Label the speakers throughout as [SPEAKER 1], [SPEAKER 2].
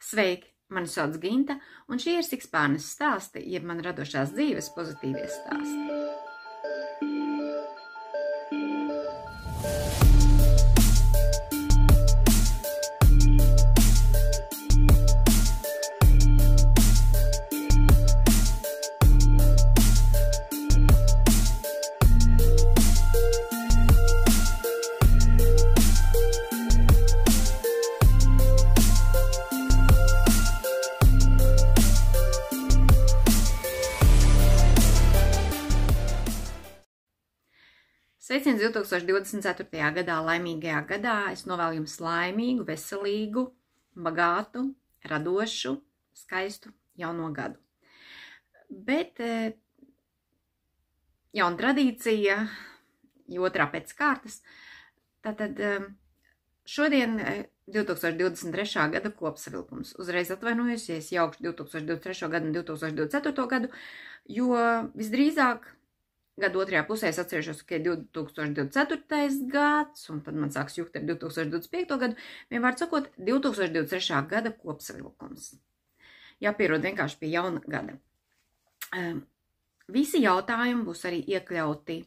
[SPEAKER 1] Sveiki! Mani sauc Ginta, un šie ir Sikspārnes stāsti, jeb man radošās dzīves pozitīvie stāsti. Sveiciens 2024. gadā, laimīgajā gadā. Es novēlu jums laimīgu, veselīgu, bagātu, radošu, skaistu jauno gadu. Bet jauna tradīcija, otrā pēc kārtas. Tātad šodien 2023. gada kopsavilkums. Uzreiz atvainojos, ja es jaukšu 2023. gadu un 2024. gadu, jo visdrīzāk gada otrajā pusē es atcerēšos, ka ir 2024. gads, un tad man sāks jukt ar 2025. gadu, vienmēr sakot, 2023. gada kopsavilkums. Jāpierod vienkārši pie jauna gada. Visi jautājumi būs arī iekļauti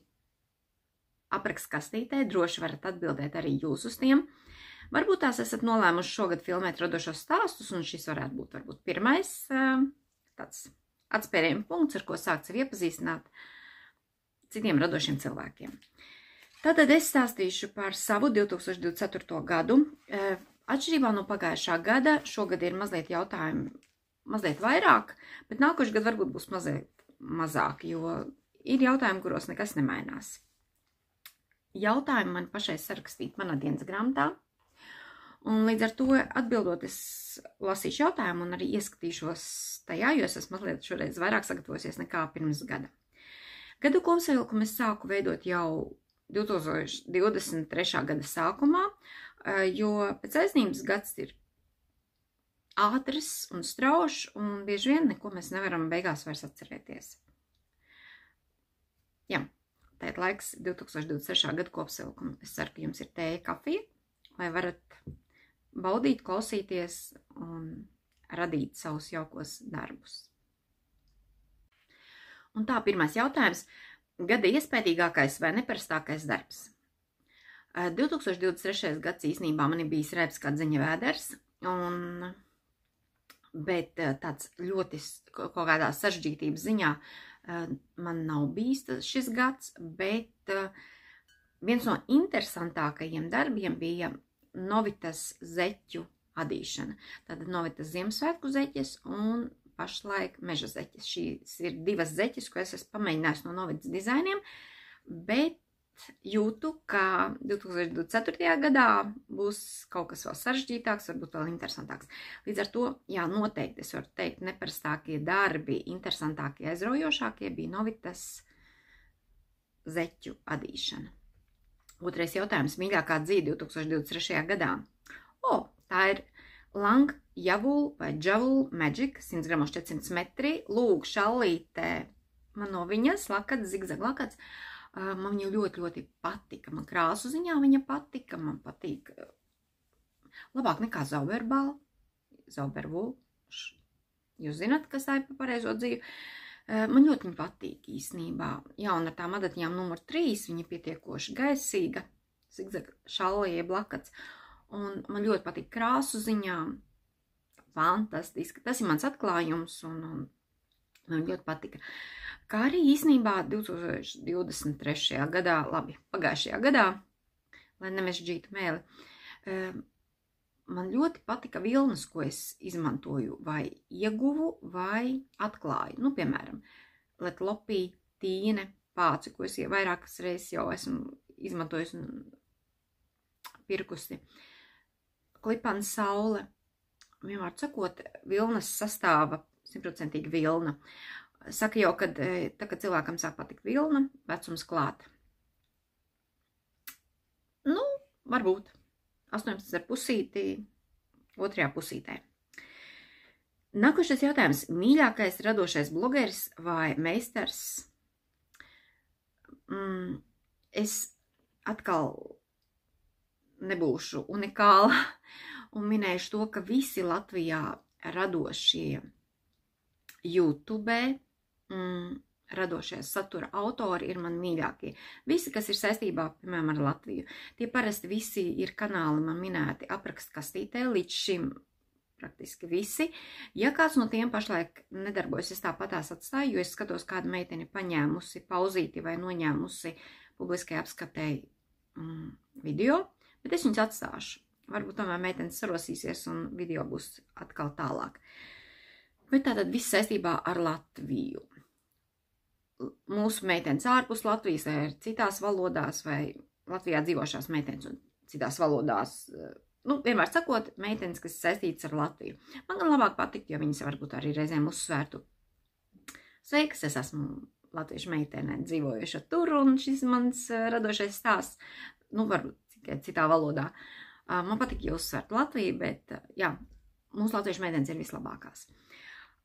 [SPEAKER 1] aprakskastītē, droši varat atbildēt arī jūs uz tiem. Varbūt tās esat nolēmuši šogad filmēt radošos stāstus, un šis varētu būt pirmais tāds atspērienu punkts, ar ko sākt sevi iepazīstināt citiem radošiem cilvēkiem. Tātad es stāstīšu par savu 2024. gadu. Atšķirībā no pagājušā gada, šogad ir mazliet jautājumi, mazliet vairāk, bet nākošais gads varbūt būs mazliet mazāk, jo ir jautājumi, kuros nekas nemainās. Jautājumi man pašai sarakstīti manā dienas grāmatā, un līdz ar to atbildot es lasīšu jautājumu un arī ieskatīšos tajā, jo es esmu mazliet šoreiz vairāk sagatavosies nekā pirms gada. Gadu kopsavilkumu es sāku veidot jau 2023. gada sākumā, jo pēc aiznības gads ir ātrs un straušs, un bieži vien neko mēs nevaram beigās vairs atcerēties. Jā, tā ir laiks 2023. gada kopsavilkumu. Es ceru, ka jums ir tēja, kafija, lai varat baudīt, klausīties un radīt savus jaukos darbus. Un tā, pirmais jautājums. Gada iespējīgākais vai neparastākais darbs? 2023. gads īsnībā man ir bijis rēps kā dzeņa vēders, bet tāds ļoti kaut kādā sarežģītības ziņā man nav bijis šis gads, bet viens no interesantākajiem darbiem bija Novitas zeķu adīšana. Tātad Novitas Ziemassvētku zeķes un pašlaik meža zeķes. Šīs ir divas zeķes, ko es esmu pamēģinājis no Novitas dizainiem, bet jūtu, ka 2024. gadā būs kaut kas vēl sarežģītāks, varbūt vēl interesantāks. Līdz ar to, jā, noteikti es varu teikt, neparastākie darbi, interesantākie, aizraujošākie bija Novitas zeķu adīšana. Otrais jautājums. Mīļākā dzīve 2023. gadā? Tā ir Lang Javul vai Javul Magic, 100 gramos 400 metri, lūk, šallītē, man no viņas lakats, zigzag lakats, man viņa ļoti patika, man krāsu ziņā viņa patika, man patīk labāk nekā Zauberbal, Zaubervul, jūs zināt, kas tā ir pa pareizo dzīvi, man ļoti viņa patīk īsnībā, jā, un ar tām adatiņām numur 3, viņa pietiekoši gaisīga, zigzag šallī jeb lakats, un man ļoti patīk krāsu ziņā, fantastiski. Tas ir mans atklājums, un man ļoti patika. Kā arī īsnībā 2023. gadā, labi, pagājušajā gadā, lai nemežģītu mēli, man ļoti patika vilnas, ko es izmantoju, vai ieguvu, vai atklāju. Nu, piemēram, letlopī, tīne, pāci, ko es vairākas reizes jau esmu izmantojusi un pirkusi. Klipana saule, vienmēr sakot, vilnas sastāva 100% vilna. Saka jau, kad cilvēkam sāk patikt vilna, vecums klāt. Nu, varbūt 18,5 otrajā pusītē. Nākošais jautājums. Mīļākais radošais blogeris vai meistars? Es atkal nebūšu unikāla un minējuši to, ka visi Latvijā radošie YouTube, radošie satura autori ir mani mīļākie. Visi, kas ir saistībā, piemēram, ar Latviju, tie parasti visi ir kanāli man minēti aprakskastītē, līdz šim praktiski visi. Ja kāds no tiem pašlaik nedarbojas, es tāpatās atstāju, jo es skatos, kāda meitene paņēmusi pauzīti vai noņēmusi publiskai apskatēji video, bet es viņus atstāšu. Varbūt tomēr meitenes sarosīsies un video būs atkal tālāk. Bet tātad viss saistībā ar Latviju. Mūsu meitenes ārpus Latvijas vai citās valodās, vai Latvijā dzīvošās meitenes un citās valodās, vienmēr sakot, meitenes, kas saistītas ar Latviju. Man gan labāk patikt, jo viņas varbūt arī reizēm uzsvērtu. Sveikas, es esmu latviešu meitene dzīvojuša tur, un šis mans radošais stāsts, varbūt tikai citā valodā. Man patīk jūs uzsvērt Latviju, bet, jā, mūsu latviešu meitenes ir vislabākās.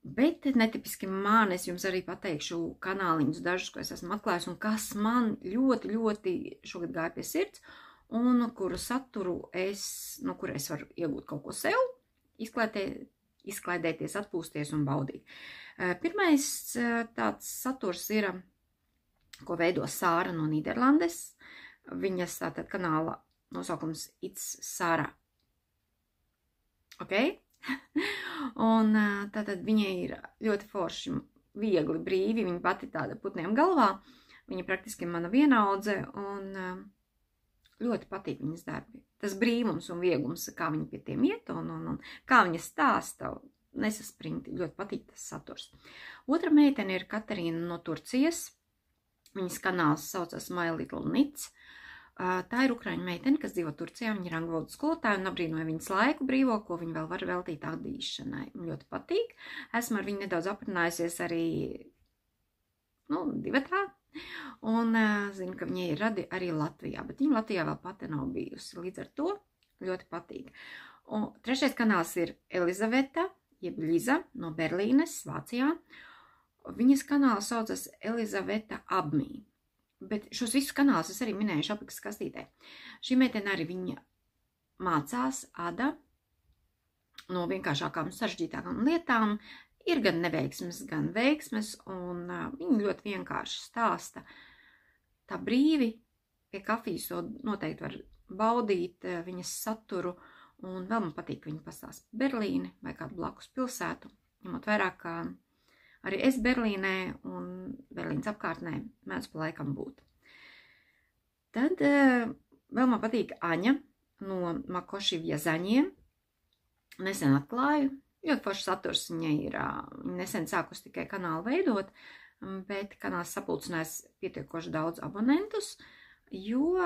[SPEAKER 1] Bet netipiski man, es jums arī pateikšu kanāliņus dažus, ko es esmu atklājis, un kas man ļoti, ļoti šogad gāja pie sirds, un kuru saturu no kura es varu iegūt kaut ko sev, izklaidēties, atpūsties un baudīt. Pirmais tāds saturs ir, ko veido Sāra no Nīderlandes. Viņas tātad kanāla nosaukums It's Sara. Ok? Un tātad viņai ir ļoti forši, viegli, brīvi, viņa pati tāda putniem galvā, viņa praktiski mana vienaudze, un ļoti patīk viņas darbi. Tas brīvums un vieglums, kā viņa pie tiem iet, un kā viņa stāsta, nesaspringti, ļoti patīk tas saturs. Otra meitene ir Katarīna no Turcijas, viņas kanāls saucas My Little Knits. Tā ir ukraiņu meitene, kas dzīvo Turcijā, viņa ir angļu valodas skolotāja un apbrīnoja viņas laiku brīvo, ko viņa vēl var veltīt adīšanai. Man ļoti patīk. Esmu ar viņu nedaudz aprunājusies arī, divatā, un zinu, ka viņa ir arī Latvijā, bet viņa Latvijā vēl pati nav bijusi. Līdz ar to ļoti patīk. Un trešais kanāls ir Elizaveta, jeb Liza no Berlīnes, Vācijā. Viņas kanāls saucas Elizaveta Abmī. Bet šos visus kanālus es arī minējuši apakšas kastītē. Šī meitene arī viņa mācās Ada no vienkāršākām un sarežģītākām lietām. Ir gan neveiksmes, gan veiksmes, un viņa ļoti vienkārši stāsta. Tā brīvi pie kafijas to noteikti var baudīt viņas saturu, un vēl man patīk, ka viņa pastāsta Berlīni vai kādu blakus pilsētu, ņemot vairāk, kā arī es Berlīnē un Berlīnas apkārtnē mēdz pa laikam būt. Tad vēl man patīk Aņa no Makoši Viezaņiem. Nesen atklāju, ļoti foršs saturs viņai ir, nesen sākus tikai kanālu veidot, bet kanāls sapulcinājis pietiekoši daudz abonentus, jo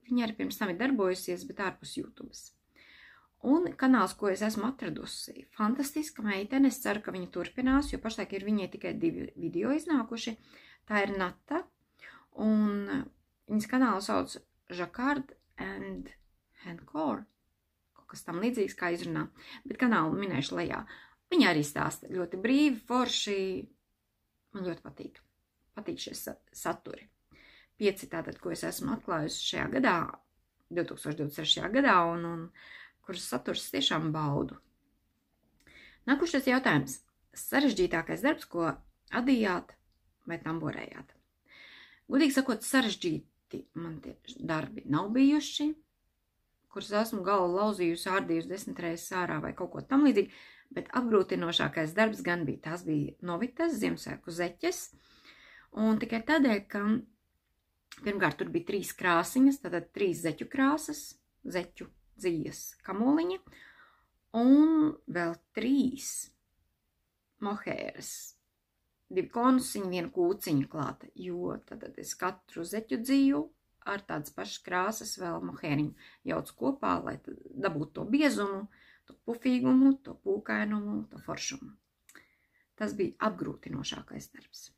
[SPEAKER 1] viņa arī pirms tam ir darbojusies, bet ārpus YouTubes. Un kanāls, ko es esmu atradusi, fantastiska meitene, es ceru, ka viņa turpinās, jo pašlaik ir viņai tikai 2 video iznākuši. Tā ir Nata, un viņas kanālu sauc Jacquard and Hencourt, kaut kas tam līdzīgs, kā izrunā, bet kanālu minēšu lejā. Viņa arī stāsta ļoti brīvi, forši, man ļoti patīk. Patīk šie saturi. 5 tātad, ko es esmu atklājusi šajā gadā, 2023. gadā, un kuras saturs tiešām baudu. Nākošais jautājums. Sarežģītākais darbs, ko adījāt vai tamborējāt? Gudīgi sakot, sarežģīti man tie darbi nav bijuši, kurus esmu galvu lauzījusi, ārdījusi 10 reizes ārā vai kaut ko tam līdzīgi, bet apgrūtinošākais darbs gan bija. Tās bija novitas, Ziemassvētku zeķes, un tikai tādēļ, ka pirmkārt tur bija 3 krāsiņas, tātad 3 zeķu krāsas, zeķu dzīves kamoliņa, un vēl 3 mohēras, 2 konusiņi, 1 kūciņa klāta, jo tad es katru zeķu dzīvu ar tādas pašas krāsas vēl mohēriņu jauc kopā, lai dabūtu to biezumu, to pufīgumu, to pūkainumu, to foršumu. Tas bija apgrūtinošākais darbs.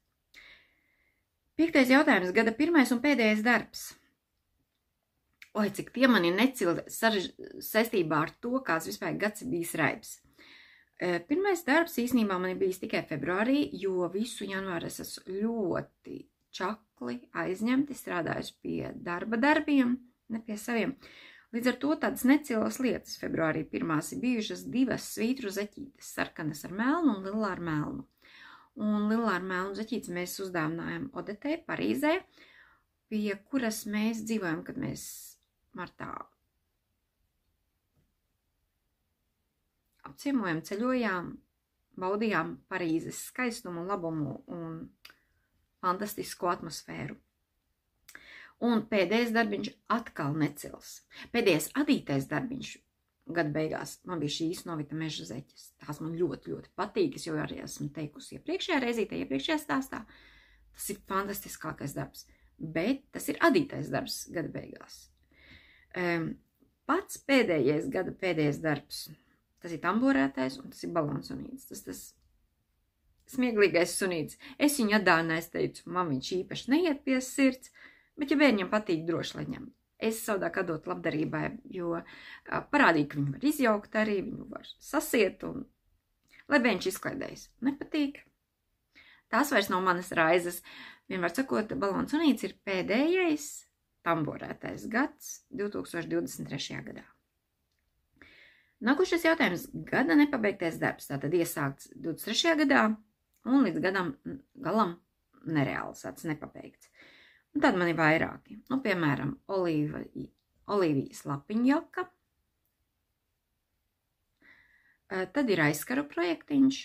[SPEAKER 1] 5. jautājums. Gada pirmais un pēdējais darbs. Oi, cik tie mani necilda saistībā ar to, kāds vispār gads ir bijis raibs. Pirmais darbs īsnībā man ir bijis tikai februārī, jo visu janvāru es esmu ļoti čakli aizņemti, strādājusi pie darbiem, ne pie saviem. Līdz ar to tādas necielas lietas februārī pirmās ir bijušas 2 svītru zeķītes, sarkanas ar melnu un lila ar melnu. Un lila ar melnu zeķītes mēs uzdāvinājām Odetei Parīzē, pie kuras mēs dzīvojam, kad mēs martā apciemojam, ceļojām, baudījām Parīzes skaistumu, labumu un fantastisku atmosfēru. Un pēdējais darbiņš atkal necils. Pēdējais adītais darbiņš gada beigās man bija šīs novita meža zeķes. Tās man ļoti, ļoti patīk, es jau arī esmu teikusi iepriekšējā reizītē, iepriekšējā stāstā. Tas ir fantastiskākais darbs, bet tas ir adītais darbs gada beigās. Pats gada pēdējais darbs, tas ir tamborētais un tas ir balonsunīts. Tas smieglīgais sunīts. Es viņu atdāvināju, es teicu, man viņš īpaši neiet pie sirds, bet ja bērņam patīk, droši lai ņem. Es savādāk atdotu labdarībai, jo parādīju, ka viņu var izjaukt arī, viņu var sasiet un lai bērņš izklaidējas. Nepatīk. Tās vairs nav manas raizes. Vienmēr sakot, balonsunīts ir pēdējais tamborētais gads 2023. gadā. Nākošais jautājums - gada nepabeigtais darbs. Tātad iesākts 23. gadā un līdz galam nereāls, tāds nepabeigts. Un tad man ir vairāki. Nu, piemēram, olīvijas lapiņjaka. Tad ir aizskaru projektiņš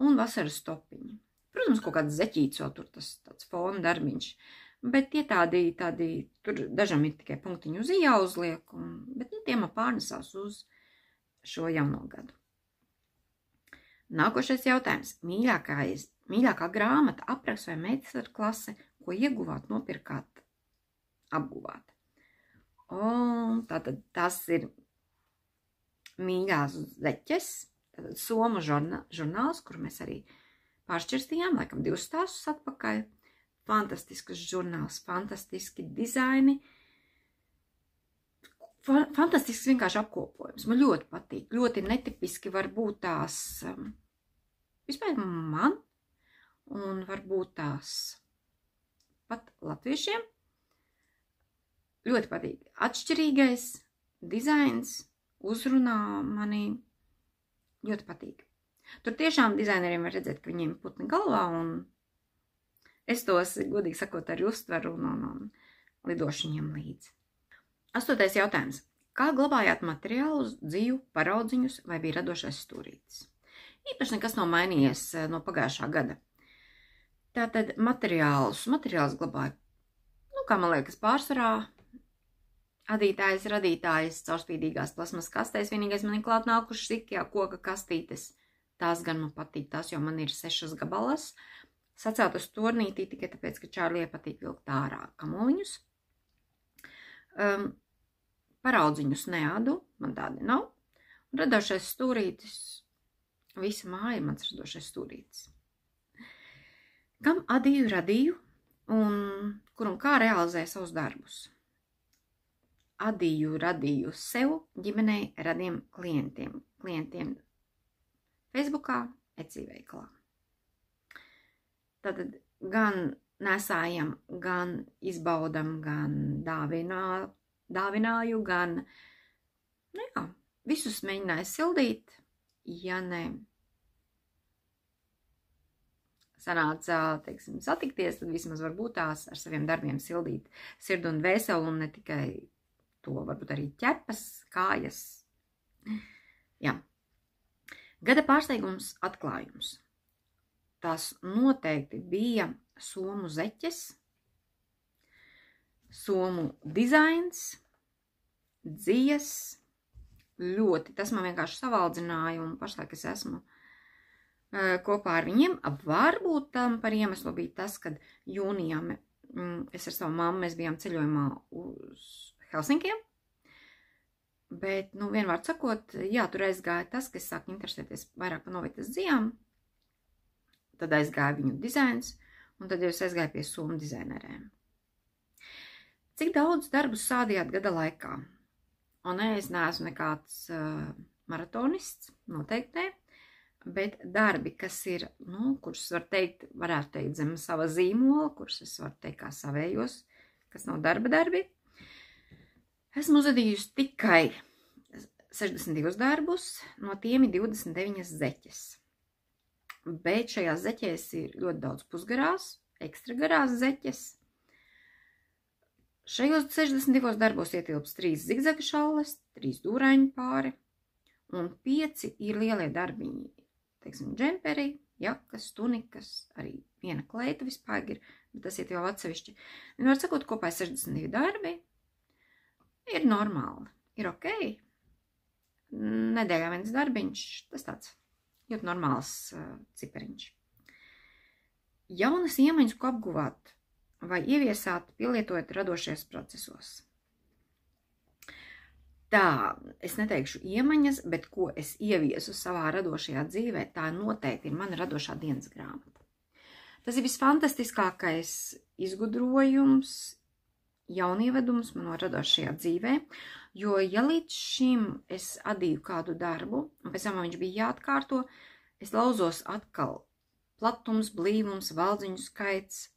[SPEAKER 1] un vasaras topiņi. Protams, kaut kāds zeķīts vēl tur tas tāds fona darbiņš. Bet tie tādi, tur dažam ir tikai punktiņu uz jāuzliek, bet tiem pārnesās uz šo jauno gadu. Nākošais jautājums. Mīļākā grāmata, apraksts vai meistarklase, ko ieguvāt, nopirkāt, apguvāt. Un tātad tas ir mīļās zeķes, tātad somu žurnāls, kur mēs arī pāršķirstījām, laikam 2 stāstus atpakaļ. Fantastisks žurnāls, fantastiski dizaini, fantastisks vienkārši apkopojums. Man ļoti patīk, ļoti netipiski var būt tās, vispār man, un varbūt tās pat latviešiem. Ļoti patīk. Atšķirīgais dizains uzrunā mani ļoti patīk. Tur tiešām dizaineriem var redzēt, ka viņiem ir putni galvā, un es tos, godīgi sakot, arī uztveru un lidošu viņiem līdzi. 8. jautājums. Kā glabājāt materiālus, dzīvu, paraudziņus vai bija radošais stūrītis? Īpaši nekas nav mainījies no pagājušā gada. Tātad materiālus glabāju, kā man liekas, pārsvarā adītājs, radītājs, caurspīdīgās plasmas kastēs. Vienīgais man ir klāt nākušas IKEA koka kastītes. Tās gan man patīk, tās jau man ir 6 gabalas. Sacelt uz tornītī tikai tāpēc, ka Čārlijai patīk vilkt ārā kamoliņus. Paraudziņus neādu, man tādi nav. Un radošais stūrītis, visa māja ir mans radošais stūrītis. Kam radīju un kur un kā realizēju savus darbus? Radīju sev, ģimenei, radiem klientiem Facebookā, Etsy veikalā. Tātad gan nesājam, gan izbaudam, gan dāvināju, gan, visus mēģināju sildīt, ja ne sanāca, teiksim, satikties, tad vismaz varbūt tās ar saviem darbiem sildīt sirdu un dvēseli, un ne tikai to, varbūt arī ķepas, kājas. Jā. Gada pārsteigums atklājums. Tās noteikti bija somu zeķes, somu dizains, dzijas, ļoti. Tas man vienkārši savaldzināja, un pašlaik es esmu kopā ar viņiem. Varbūt tam par iemeslu bija tas, kad jūnijā es ar savu mammu, mēs bijām ceļojumā uz Helsinkiem, bet, vienvārds sakot, jā, tur aizgāja tas, ka es sāku interesēties vairāk par novietas dzijām, tad aizgāja viņu dizains, un tad jau es aizgāju pie somu dizainerēm. Cik daudz darbus sādījāt gada laikā? Un es neesmu nekāds maratonists, noteikti ne, bet darbi, kas ir, kurus varētu teikt zem sava zīmola, kurus es varu teikt kā savējos, kas nav darba darbi. Esmu uzadījusi tikai 62 darbus, no tiem ir 29 zeķes. Bet šajās zeķēs ir ļoti daudz pusgarās, ekstra garās zeķes. Šajos 62 darbos ietilps 3 zigzaga šalles, 3 dūraņu pāri un 5 ir lielie darbiņi. Teiksim, džemperi, jakas, tunikas, arī viena kleita vispār ir, bet tas iet jau atsevišķi. Var sakot, kopā 62 darbi ir normāli, ir ok. Nedēļā viens darbiņš, tas tāds ļoti normāls cipariņš. Jaunas iemaņas, ko apguvāt vai ieviesāt, pielietojot radošajos procesos. Tā, es neteikšu iemaņas, bet ko es ieviesu savā radošajā dzīvē, tā noteikti ir mana radošā dienas grāmata. Tas ir visfantastiskākais izgudrojums, jaunievedums manā radošajā dzīvē, jo ja līdz šim es adīju kādu darbu, un pēc tam viņš bija jāatkārto, es lauzos atkal platums, blīvums, valdziņu skaits.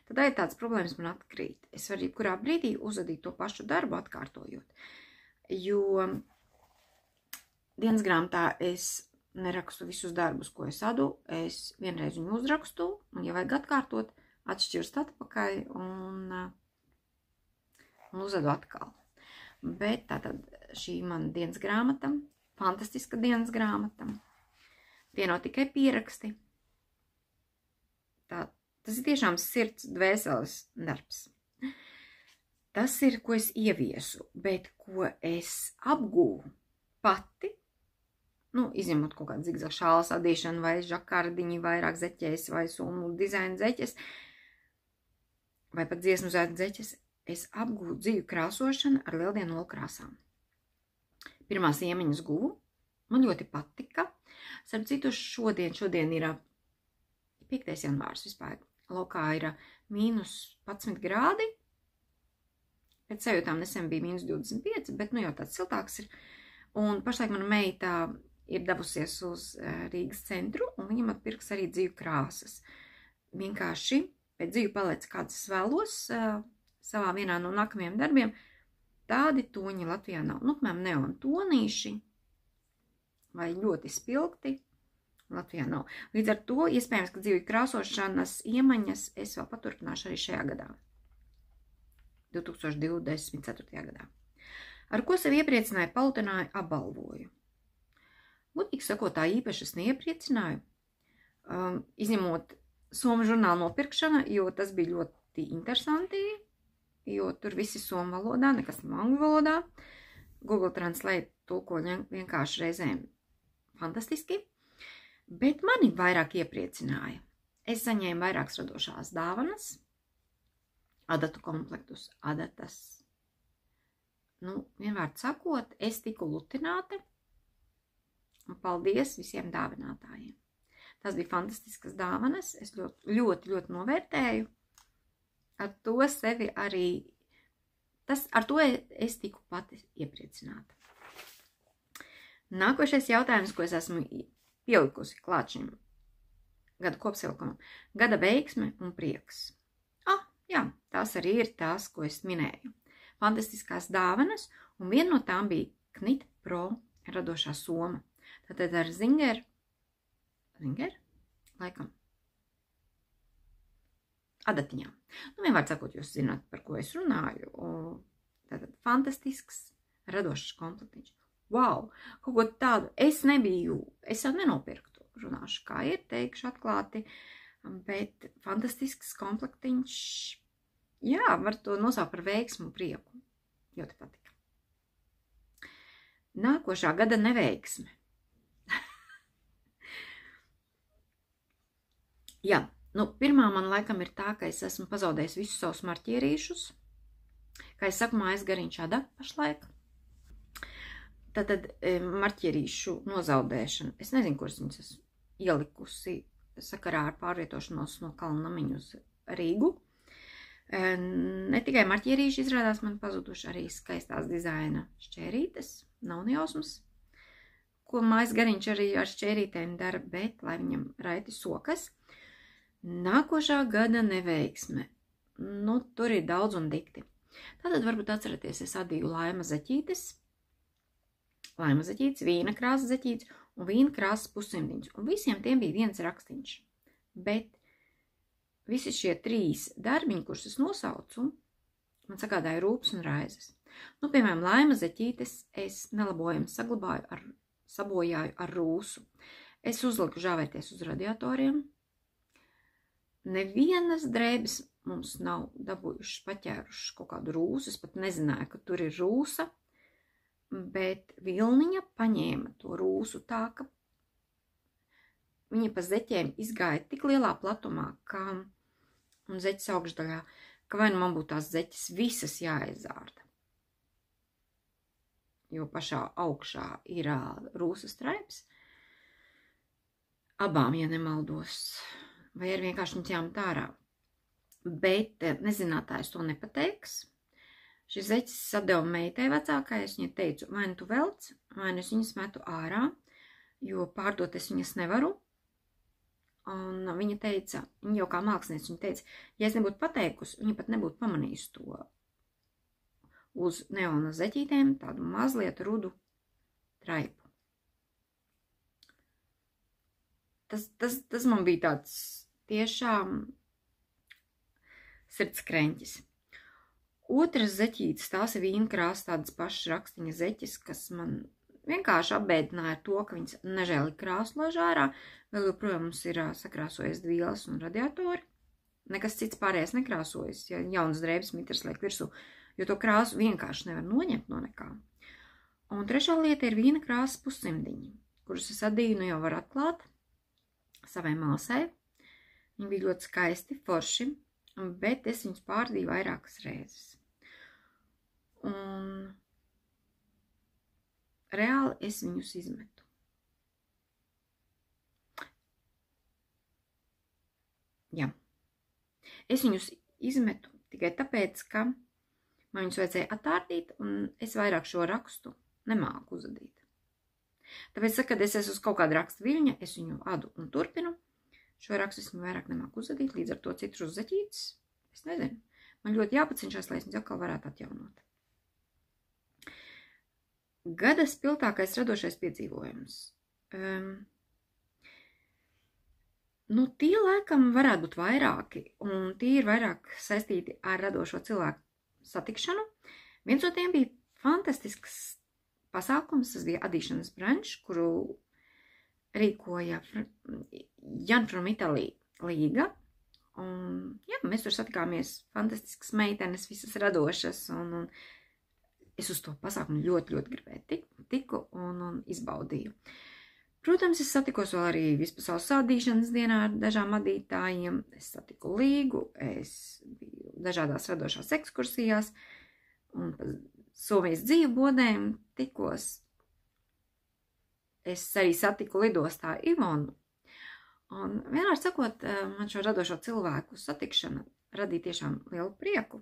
[SPEAKER 1] Tad ir tāds problēmas man atkrīt. Es varu jebkurā brīdī uzadīt to pašu darbu atkārtojot. Jo dienas grāmatā es nerakstu visus darbus, ko es adu, es vienreiz viņu uzrakstu, un, ja vajag atkārtot, atšķirst atpakaļ un uzadu atkal. Bet tātad šī mana dienas grāmata, fantastiska dienas grāmata, tie nav tikai pieraksti. Tas ir tiešām sirds dvēseles darbs. Tas ir, ko es ieviesu, bet ko es apgūvu pati, izņemot kaut kādu zigzagu šāles adīšanu vai žakardiņu, vairāk zeķēs vai somu dizaina zeķes, vai pat dziesmu zeķes, es apgūvu dzīvu krāsošanu ar lieldienu krāsām. Pirmās iemaņas guvu, man ļoti patika. Starp citu, šodien ir 5. janvārs vispār. Lokā ir -11 grādi. Pēc sajūtām nesen bija -25, bet jau tāds siltāks ir. Un pašlaik mana meita ir devusies uz Rīgas centru, un viņam atpirks arī dzīvu krāsas. Vienkārši pēc dzīvu palets, kādas es vēlos savā vienā no nākamajiem darbiem, tādi toņi Latvijā nav. Piemēram, neon tonīši vai ļoti spilgti Latvijā nav. Līdz ar to iespējams, ka dzīvu krāsošanas iemaņas es vēl paturpināšu arī šajā gadā. 2024. gadā. Ar ko sevi iepriecināju, palutināju, apbalvoju. Godīgi sakot, tā īpaši es neiepriecināju, izņemot somu žurnālu nopirkšana, jo tas bija ļoti interesanti, jo tur visi somu valodā, nekas nav angļu valodā. Google Translate tulko vienkārši reizēm fantastiski, bet mani vairāk iepriecināja. Es saņēmu vairākas radošās dāvanas, adatu komplektus, adatas. Vienvārds sakot, es tiku lutināta, un paldies visiem dāvinātājiem. Tas bija fantastiskas dāvanas, es ļoti novērtēju. Ar to sevi arī, ar to es tiku pati iepriecināta. Nākošais jautājums, ko es esmu pielikusi klāt šim gada kopsavilkumam. Gada veiksme un prieks. Jā, tās arī ir tās, ko es minēju. Fantastiskās dāvanas, un viena no tām bija Knit Pro radošā soma. Tātad ar Zinger, laikam, adatiņām. Vienvārds sakot, jūs zināt, par ko es runāju. Tātad fantastisks radošs komplektiņš. Wow, kaut ko tādu es jau nenopirktu. Runāšu, kā ir, teikšu atklāti. Bet fantastisks komplektiņš, jā, var to nosaukt par veiksmu un prieku. Ļoti patika. Nākošā gada neveiksme. Jā, pirmā man laikam ir tā, ka es esmu pazaudējis visus savus marķierīšus. Kā es saku, mājas gariņš adat pašlaik. Tātad marķierīšu nozaudēšana. Es nezinu, kuras viņas esmu ielikusi sakarā ar pārvietošanos no Kalnamiņu uz Rīgu. Ne tikai marķierīši izrādās man pazuduši, arī skaistās dizaina šķērītes, nav nejausmas, ko mājas gariņš arī ar šķērītēm dara, bet lai viņam raiti sokas. Nākošā gada neveiksme. Tur ir daudz un dikti. Tātad varbūt atceraties, es adīju laima zeķītes, vīna krāsas zeķītes un vīna krāsas pussimdiņus. Un visiem tiem bija viens rakstīņš. Bet visi šie 3 darbiņi, kurus es nosaucu, man sagādāja rūpes un raizes. Nu, piemēram, laima zeķītes es nelabojami sabojāju ar rūsu. Es uzliku žāvēties uz radiatoriem. Nevienas drēbes mums nav dabūjušas paķērušas kaut kādu rūsu. Es pat nezināju, ka tur ir rūsa, bet Vilniņa paņēma to rūsu tā, ka viņa pa zeķiem izgāja tik lielā platumā, un zeķes augšdaļā, ka vai nu man būtu tās zeķes visas jāiezārda. Jo pašā augšā ir rūsas traips. Abām, ja nemaldos, vai arī vienkārši viņas jāmet ārā. Bet nezinātājs to nepateiks. Šis zeķis sadeva meitai vecākai, es viņai teicu, vai nu tu velc, vai nu es viņas metu ārā, jo pārdot es viņas nevaru. Un viņa teica, viņa jau kā māksliniece, viņa teica, ja es nebūtu pateikusi, viņa pat nebūtu pamanījusi to uz neona zeķītēm, tādu mazliet rudu traipu. Tas man bija tāds tiešām sirds kreņķis. Otras zeķītes, tās ir vīna krāsas, tādas pašas rakstiņa zeķes, kas man vienkārši apbēdināja to, ka viņas nežēlīgi krāslož ārā. Vēl joprojām mums ir sakrāsojies dvīles un radiatori. Nekas cits pārējais nekrāsojas, ja jaunas drēbes mitras liek virsū, jo to krāsu vienkārši nevar noņemt no nekā. Un trešā lieta ir vīna krāsas pussimdiņi, kurus es adīju, nu jau var atklāt savai māsai. Viņi bija ļoti skaisti, forši, bet es viņus pārdīju vairākas reizes. Un reāli es viņus izmetu. Jā. Es viņus izmetu tikai tāpēc, ka man viņus vajadzēja attārdīt, un es vairāk šo rakstu nemāku uzadīt. Tāpēc, kad es esmu uz kaut kādu rakstu viļņa, es viņu adu un turpinu. Šo rakstu es viņu vairāk nemāku uzadīt, līdz ar to citrus zeķītes. Es nezinu. Man ļoti jāpacenšas, lai es viņus atkal varētu atjaunot. Gada spilgtākais radošais piedzīvojums. Tie laikam varētu būt vairāki, un tie ir vairāk saistīti ar radošo cilvēku satikšanu. Viens no tiem bija fantastisks pasākums, tas bija adīšanas brančs, kuru rīkoja Jan from Italy līga. Un, jā, mēs tur satikāmies fantastiskas meitenes, visas radošas, un es uz to pasākumu ļoti, ļoti gribēju tiku un izbaudīju. Protams, es satikos vēl arī vispasaules sādīšanas dienā ar dažām adītājiem, es satiku līgu, es biju dažādās radošās ekskursijās, un pa Somijas dzīvu bodēm tikos. Es arī satiku lidostā Ivonu, un vienmēr sakot, man šo radošo cilvēku satikšana radīja tiešām lielu prieku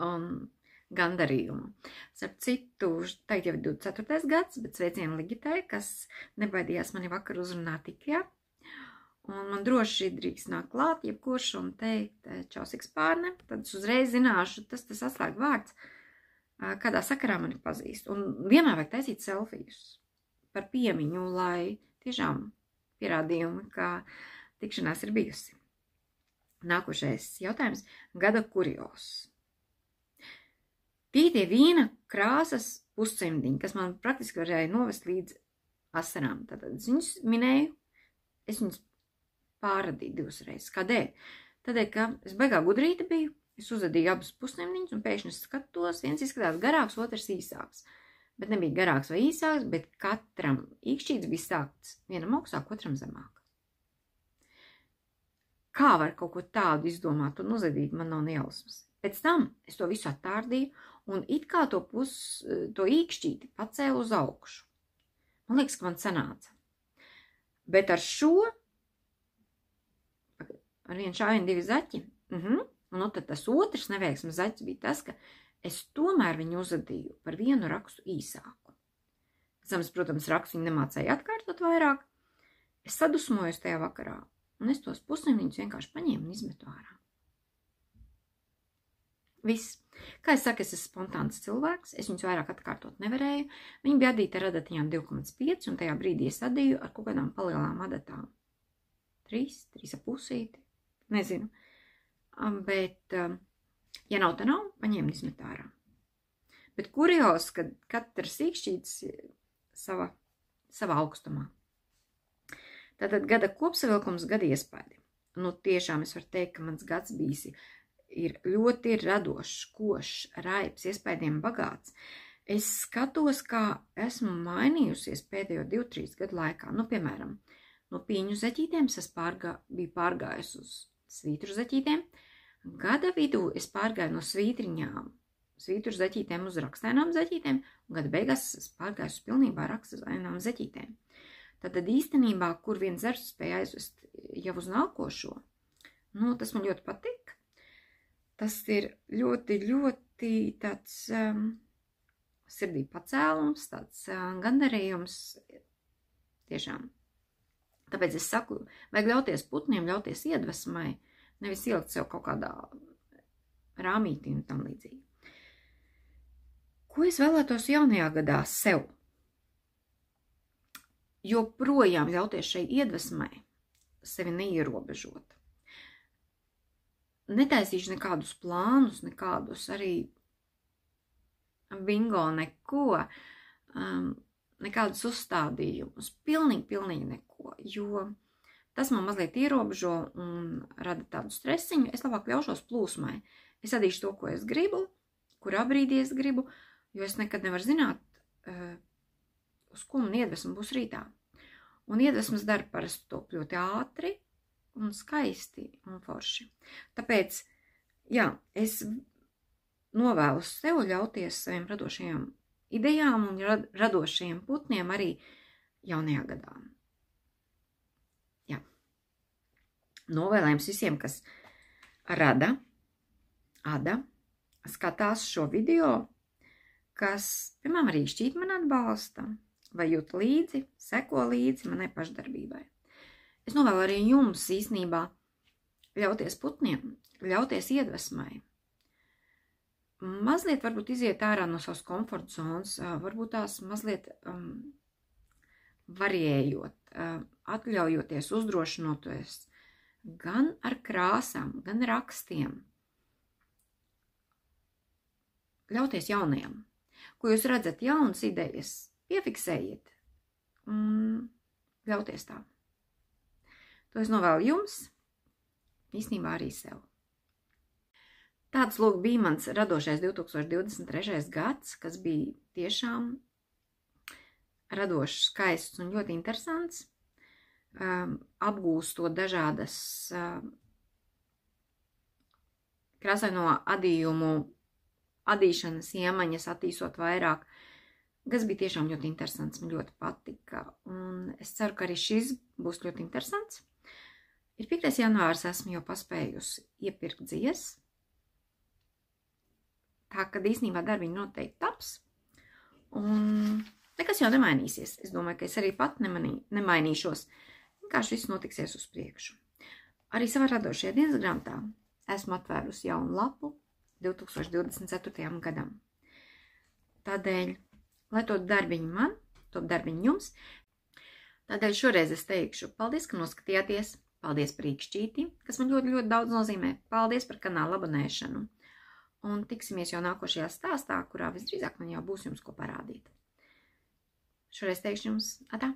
[SPEAKER 1] un gandarījumu. Starp citu, tagad jau ir 24. gads, bet sveicienu Ligitai, kas nebaidījās mani vakar uzrunāt Ikea. Un man droši drīkst nāk klāt, jebkurš un teikt čau sikspārne, tad es uzreiz zināšu, tas atslēg vārds, kādā sakarā mani pazīst. Un vienmēr vajag taisīt selfijus par piemiņu, lai tiešām pierādījumi, ka tikšanās ir bijusi. Nākošais jautājums - gada kurios. Tie vīna krāsas pussimdiņi, kas man praktiski varēja novest līdz asarām. Tad es viņus minēju, es viņus pārradīju 2 reizes. Kādēļ? Tādēļ, ka es baigā gudrīta biju, es uzadīju abus pussimdiņus un pēkšņi skatos, viens izskatās garāks, otrs īsāks. Bet nebija garāks vai īsāks, bet katram īkšķīts bija sākts vienam augstāk, otram zemāk. Kā var kaut ko tādu izdomāt un uzadīt, man nav nejausmas. Pēc tam es to visu attārdīju un it kā to īkšķīti pacēlu uz augšu. Man liekas, ka man sanāca. Bet ar šo, ar vienu šāvienu 2 zaķi, un tad tas otrs neveiksmes zaķis bija tas, ka es tomēr viņu uzadīju par vienu rakstu īsāku. Es, protams, rakstu viņu nemācēju atkārtot vairāk. Es sadusmojos tajā vakarā, un es tos pussimdiņus vienkārši paņēmu un izmetu ārā. Viss. Kā es saku, es esmu spontāns cilvēks, es viņus vairāk atkārtot nevarēju. Viņi bija adīti ar adatiņām 2,5, un tajā brīdī es adīju ar kaut kādām palielām adatām. 3,5, nezinu. Bet, ja nav, tad nav, paņēmu izmet ārā. Bet kurios, kad katrs īkšķīts savā augstumā. Tātad gada kopsavilkums, gada iespaidi. Nu, tiešām es varu teikt, ka mans gads bijis ir ļoti radošs, košs, raibs, iespaidiem bagāts. Es skatos, kā esmu mainījusies pēdējo 2-3 gadu laikā. Nu, piemēram, no pīņu zeķītēm es biju pārgājusi uz svītru zeķītēm. Gada vidū es pārgāju no svītru zeķītēm uz rakstainām zeķītēm, un gada beigās es pārgāju uz pilnībā rakstainām zeķītēm. Tātad īstenībā, kur viens zars spēja aizvest jau uz nākošo, nu, tas man ļoti patīk. Tas ir ļoti, ļoti tāds sirdī pacēlums, tāds gandarījums. Tiešām. Tāpēc es saku, vajag ļauties putniem, ļauties iedvesmai, nevis ielikt sev kaut kādā rāmītī un tam līdzīgi. Ko es vēlētos jaunajā gadā sev? Joprojām ļauties šai iedvesmai, sevi neierobežot. Netaisīšu nekādus plānus, nekādus arī bingo, neko, nekādus uzstādījumus, pilnīgi neko, jo tas man mazliet ierobežo un rada tādu stresiņu. Es labāk ļaušos plūsmai. Es adīšu to, ko es gribu, kurā brīdī es gribu, jo es nekad nevaru zināt, uz ko man iedvesma būs rītā. Un iedvesmas dara parasti top ļoti ātri un skaisti un forši. Tāpēc, jā, es novēlu sev ļauties saviem radošajām idejām un radošajiem putniem arī jaunajā gadā. Jā. Novēlējums visiem, kas rada, skatās šo video, kas, piemēram, arī šķīt man atbalsta, vai jūt līdzi, seko līdzi manai pašdarbībai. Es novēlu arī jums īstenībā ļauties putniem, ļauties iedvesmai. Mazliet varbūt iziet ārā no savas komforta zonas, varbūt tās mazliet variējot, atļaujoties, uzdrošinoties gan ar krāsām, gan rakstiem. Ļauties jaunajam. Ko jūs redzat jaunas idejas, piefiksējiet un ļauties tā. To es novēlu jums, īstenībā arī sev. Tāds lūk bija mans radošais 2023. gads, kas bija tiešām radošs, skaists un ļoti interesants, apgūstot dažādas krāsaino adīšanas iemaņas, attīstot vairāk, kas bija tiešām ļoti interesants, man ļoti patika, un es ceru, ka arī šis būs ļoti interesants. Ir 5. janvārs, esmu jau paspējusi iepirkt dzies, tā, kad īstenībā darbiņi noteikti taps, un nekas jau nemainīsies. Es domāju, ka es arī pat nemainīšos, vienkārši viss notiksies uz priekšu. Arī savā radošajā dienas grāmatā esmu atvērusi jaunu lapu 2024. gadam. Tādēļ, lai to darbiņu man, to darbiņu jums, tādēļ šoreiz es teikšu paldies, ka noskatījāties, paldies par īkšķīti, kas man ļoti, ļoti daudz nozīmē, paldies par kanāla abonēšanu, un tiksimies jau nākošajā stāstā, kurā visdrīzāk man jau būs jums ko parādīt. Šoreiz teikšu jums atā!